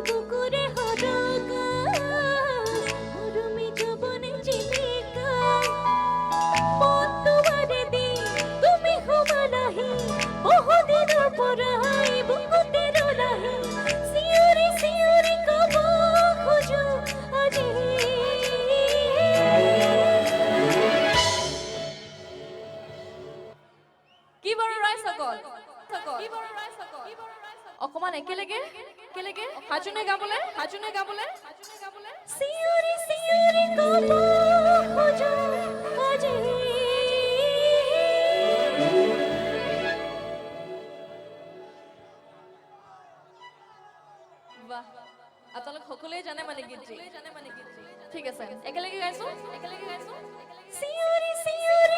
বুকুরে হরকা মরুমি যবনে চিলিকা বন্ধুবারে দি তুমি হুমালাহি বহুদিন পরাই বুকুতে রলাহি সিউরি সিউরি কব খুঁজো আজি কি বড় রাই সকল কি বড় রাই সকল অকমান একেলগে হাজুনে গাবলে সিউরি সিউরি কব খুঁজো আজি বাহ আপোনালোক সকলোৱে জানে মানে গীতটি ঠিক আছে একেলগে গাইছো সিউৰি সিউৰি